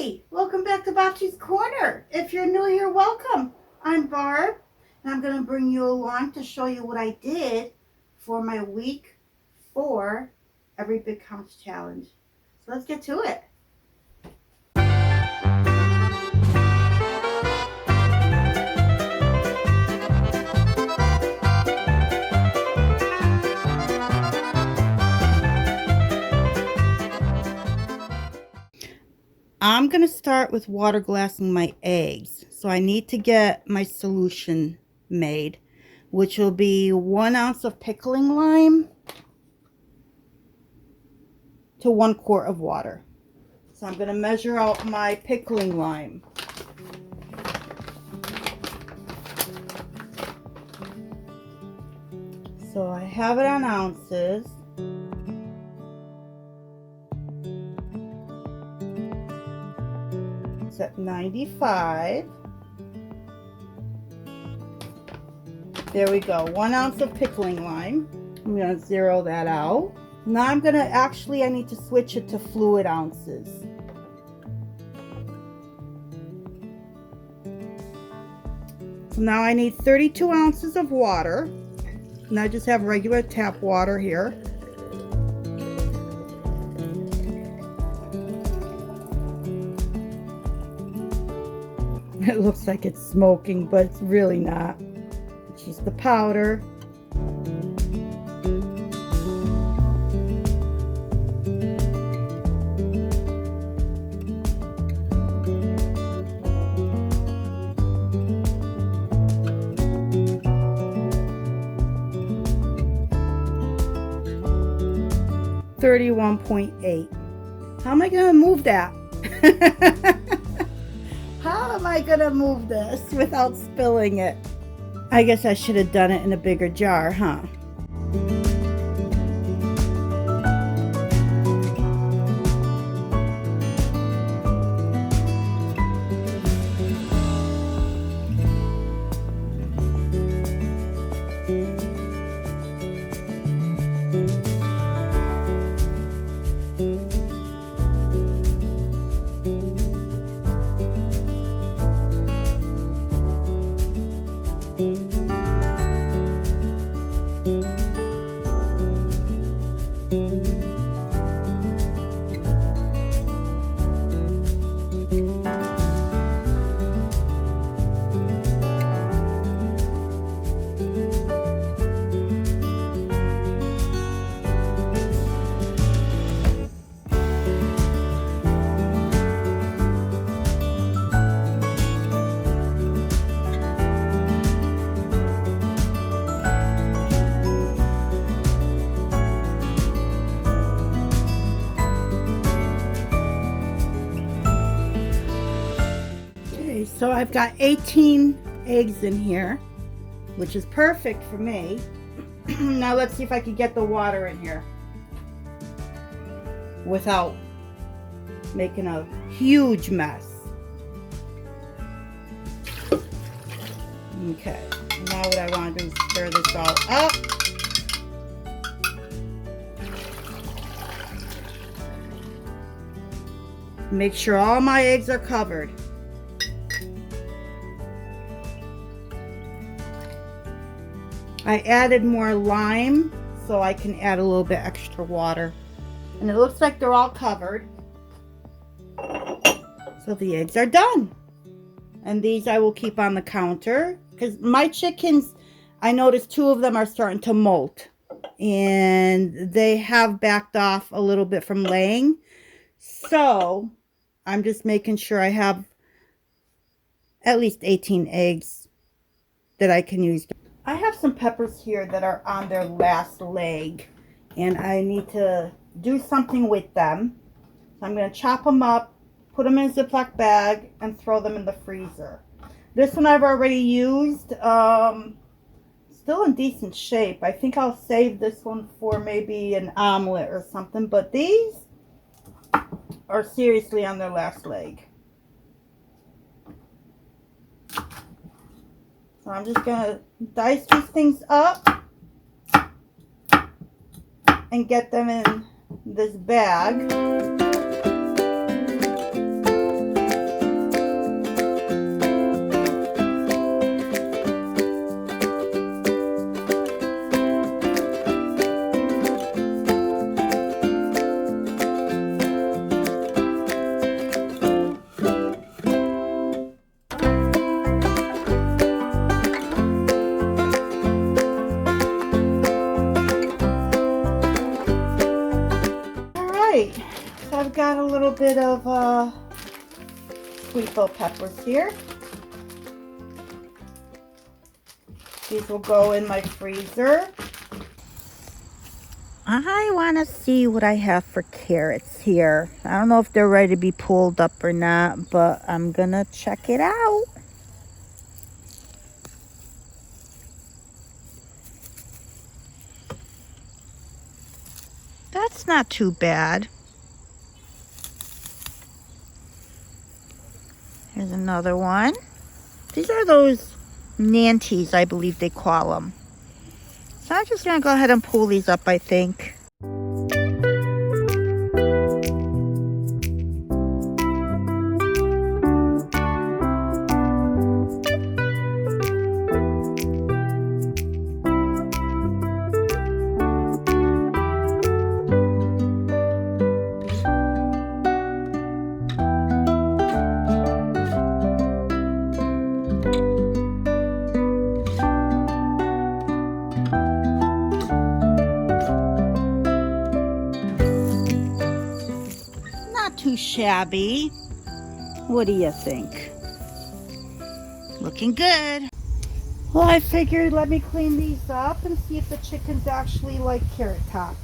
Hey, welcome back to Bob's Corner. If you're new here, welcome. I'm Barb, and I'm going to bring you along to show you what I did for my week 4 Every Bit Counts challenge. So let's get to it. I'm going to start with water glassing my eggs. So I need to get my solution made, which will be 1 ounce of pickling lime to 1 quart of water. So I'm going to measure out my pickling lime. So I have it on ounces. It's at 95. There we go. 1 ounce of pickling lime. I'm going to zero that out. Now I'm going to I need to switch it to fluid ounces. So now I need 32 ounces of water. And I just have regular tap water here. It looks like it's smoking, but it's really not. It's just the powder. $31.8. How am I gonna move that? How am I gonna move this without spilling it? I guess I should have done it in a bigger jar, huh? So I've got 18 eggs in here, which is perfect for me. Now let's see if I can get the water in here without making a huge mess. Okay, now what I want to do is stir this all up. Make sure all my eggs are covered. I added more lime so I can add a little bit extra water. And it looks like they're all covered. So the eggs are done. And these I will keep on the counter. Because my chickens, I noticed 2 of them are starting to molt. And they have backed off a little bit from laying. So I'm just making sure I have at least 18 eggs that I can use. I have some peppers here that are on their last leg, and I need to do something with them. So I'm going to chop them up, put them in a Ziploc bag, and throw them in the freezer. This one I've already used, still in decent shape. I think I'll save this one for maybe an omelet or something, but these are seriously on their last leg. So I'm just going to dice these things up and get them in this bag. little bit of sweet bell peppers here. These will go in my freezer. I want to see what I have for carrots here. I don't know if they're ready to be pulled up or not, but I'm gonna check it out. That's not too bad. Here's another one. These are those nanties, I believe they call them. So I'm just gonna go ahead and pull these up, I think. Too shabby. What do you think? Looking good. Well, I figured let me clean these up and see if the chickens actually like carrot tops.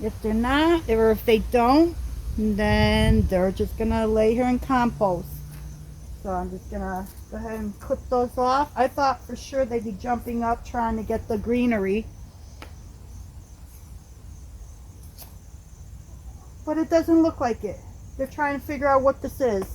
If they're not, or if they don't, then they're just gonna lay here in compost. So I'm just gonna go ahead and clip those off. I thought for sure they'd be jumping up trying to get the greenery, but it doesn't look like it. They're trying to figure out what this is.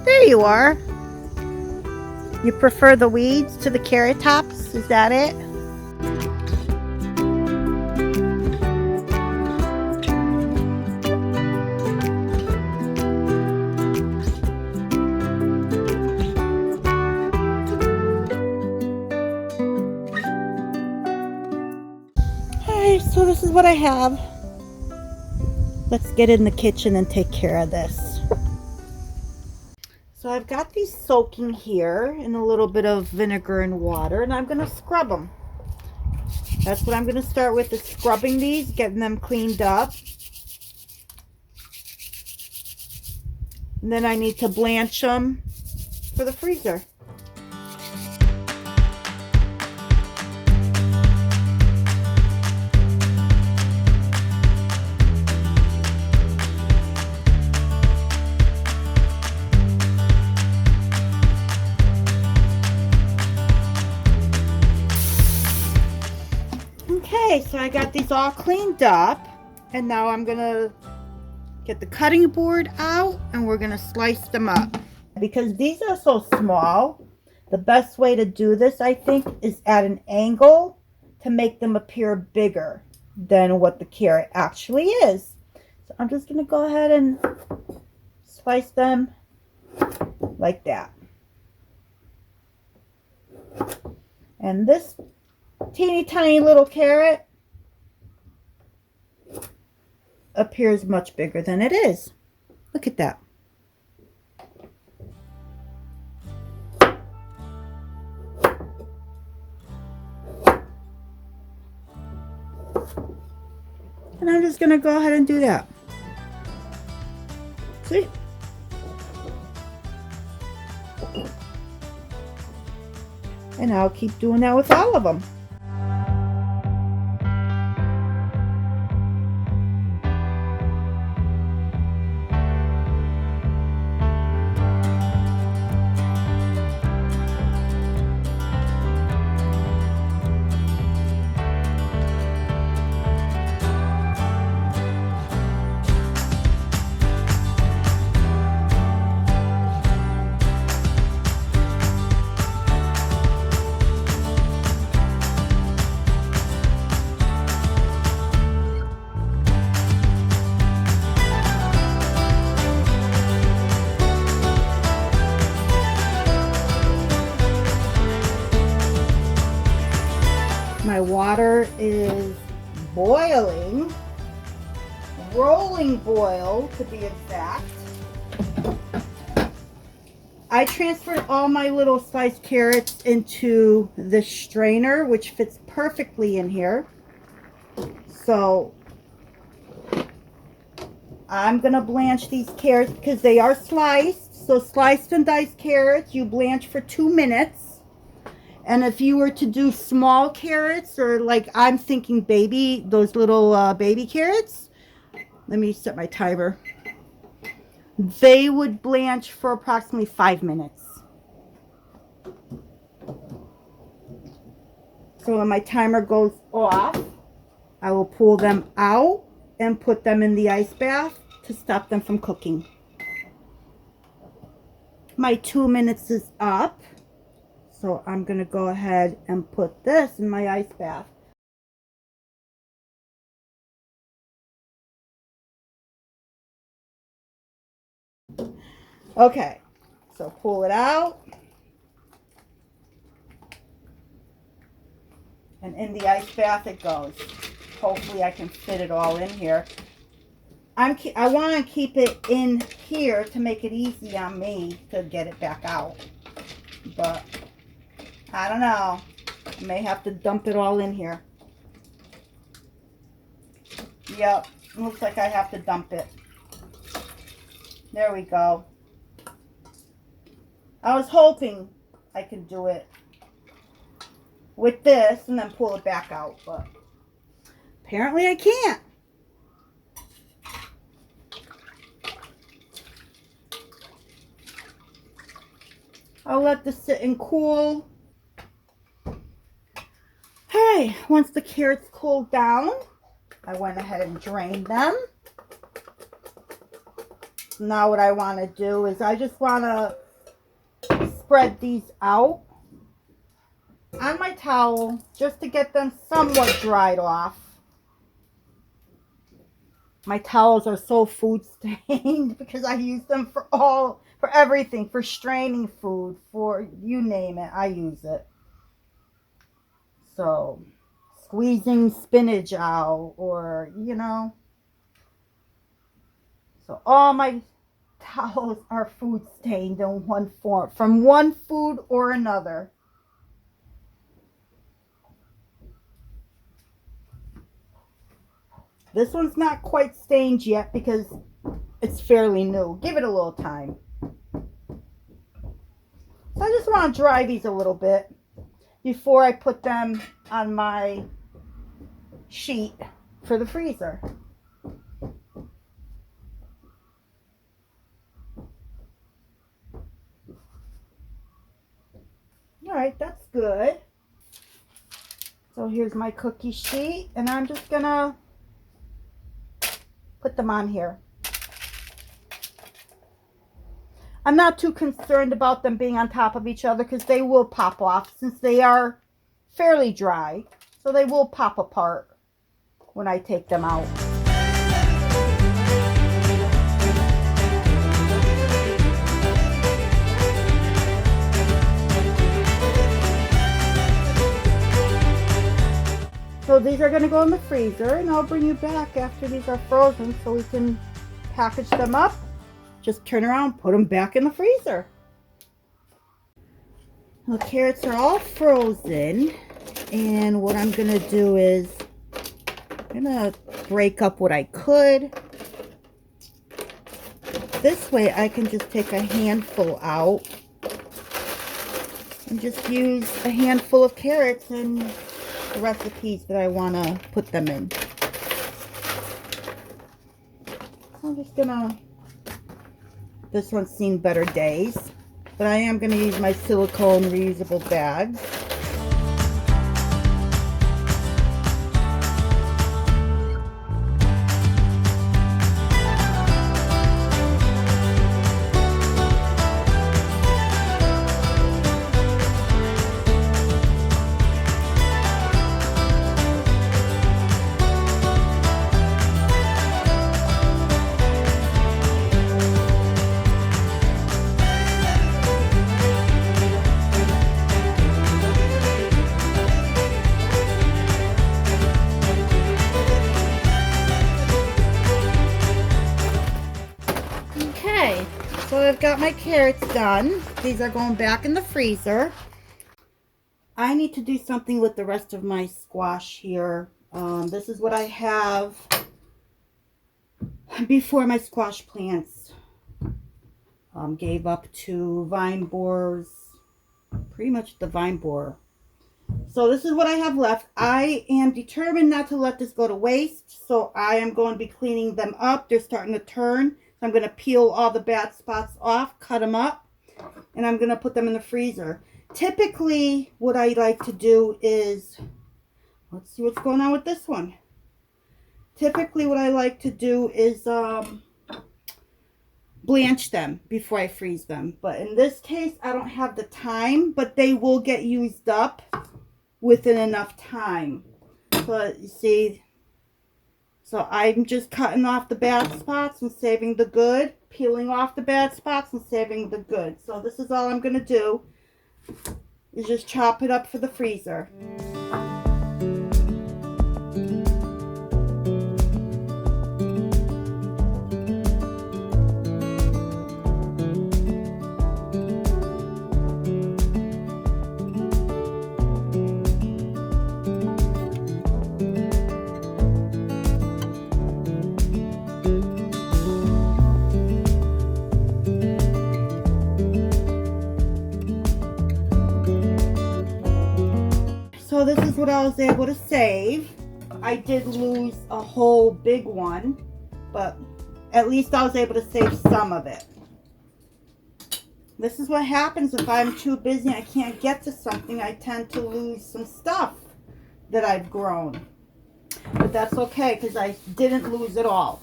There you are. You prefer the weeds to the carrot tops? Is that it? Alright, so this is what I have. Let's get in the kitchen and take care of this. So I've got these soaking here in a little bit of vinegar and water, and I'm going to scrub them. That's what I'm going to start with, is scrubbing these, getting them cleaned up. And then I need to blanch them for the freezer. Okay, so I got these all cleaned up, and now I'm gonna get the cutting board out and we're gonna slice them up. Because these are so small, the best way to do this, I think, is at an angle to make them appear bigger than what the carrot actually is. So I'm just gonna go ahead and slice them like that. And this teeny tiny little carrot appears much bigger than it is. Look at that. And I'm just going to go ahead and do that. See? And I'll keep doing that with all of them. My water is boiling, rolling boil to be exact. I transferred all my little sliced carrots into the strainer, which fits perfectly in here. So I'm going to blanch these carrots because they are sliced. So sliced and diced carrots, you blanch for 2 minutes. And if you were to do small carrots, or like I'm thinking baby, those little baby carrots, let me set my timer. They would blanch for approximately 5 minutes. So when my timer goes off, I will pull them out and put them in the ice bath to stop them from cooking. My 2 minutes is up, so I'm going to go ahead and put this in my ice bath. Okay, so pull it out. And in the ice bath it goes. Hopefully I can fit it all in here. I want to keep it in here to make it easy on me to get it back out. But I don't know. I may have to dump it all in here. Yep, looks like I have to dump it. There we go. I was hoping I could do it with this and then pull it back out, but apparently I can't. I'll let this sit and cool. Alright, once the carrots cooled down, I went ahead and drained them. Now what I want to do is I just want to spread these out on my towel just to get them somewhat dried off. My towels are so food stained because I use them for everything, for straining food, for you name it, I use it. So squeezing spinach out, or you know. So all my towels are food stained in one form, from one food or another. This one's not quite stained yet because it's fairly new. Give it a little time. So I just want to dry these a little bit before I put them on my sheet for the freezer. Alright, that's good. So here's my cookie sheet, and I'm just gonna put them on here. I'm not too concerned about them being on top of each other because they will pop off since they are fairly dry. So they will pop apart when I take them out. So these are going to go in the freezer, and I'll bring you back after these are frozen so we can package them up. Just turn around, put them back in the freezer. The carrots are all frozen, and what I'm going to do is I'm going to break up what I could. This way I can just take a handful out and just use a handful of carrots in the recipes that I want to put them in. I'm just gonna, this one's seen better days, but I am going to use my silicone reusable bags. I've got my carrots done. These are going back in the freezer. I need to do something with the rest of my squash here. This is what I have before my squash plants gave up to vine borers, pretty much the vine borer. So this is what I have left. I am determined not to let this go to waste, so I am going to be cleaning them up. They're starting to turn. So I'm going to peel all the bad spots off, cut them up, and I'm going to put them in the freezer. Typically, what I like to do is, let's see what's going on with this one. Typically, what I like to do is blanch them before I freeze them. But in this case, I don't have the time, but they will get used up within enough time. So you see, so I'm just cutting off the bad spots and saving the good, peeling off the bad spots and saving the good. So this is all I'm going to do, is just chop it up for the freezer. So this is what I was able to save. I did lose a whole big one, but at least I was able to save some of it. This is what happens if I'm too busy and I can't get to something. I tend to lose some stuff that I've grown. But that's okay, because I didn't lose it all.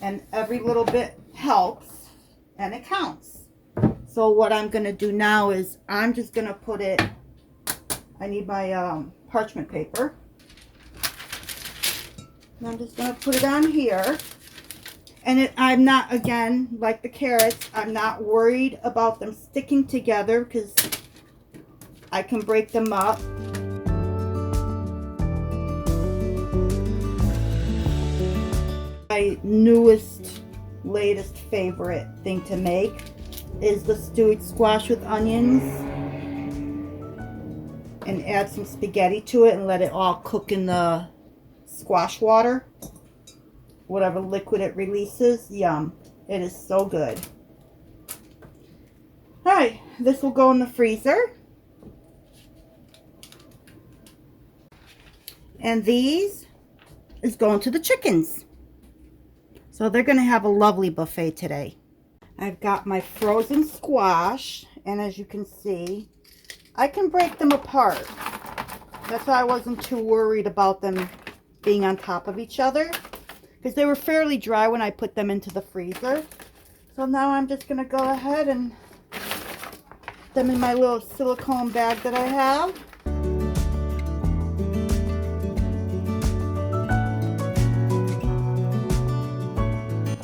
And every little bit helps and it counts. So what I'm going to do now is I'm just going to put it, I need my parchment paper. And I'm just going to put it on here. And I'm not, again, like the carrots, I'm not worried about them sticking together because I can break them up. My newest, latest favorite thing to make is the stewed squash with onions. And add some spaghetti to it and let it all cook in the squash water. Whatever liquid it releases. Yum. It is so good. Alright, this will go in the freezer. And these is going to the chickens. So they're going to have a lovely buffet today. I've got my frozen squash. And as you can see, I can break them apart. That's why I wasn't too worried about them being on top of each other, because they were fairly dry when I put them into the freezer. So now I'm just going to go ahead and put them in my little silicone bag that I have.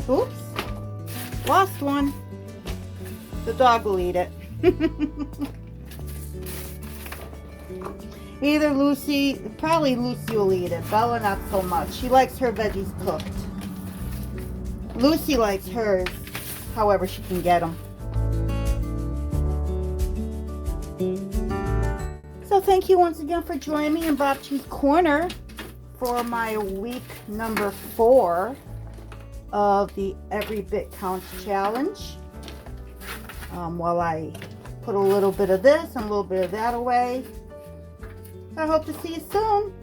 Oops, lost one. The dog will eat it. Either Lucy, probably Lucy will eat it. Bella not so much. She likes her veggies cooked. Lucy likes hers, however she can get them. So thank you once again for joining me in Bob Cheese Corner for my week number 4 of the Every Bit Counts Challenge. While I put a little bit of this and a little bit of that away. I hope to see you soon.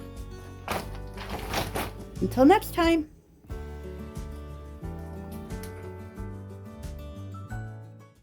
Until next time.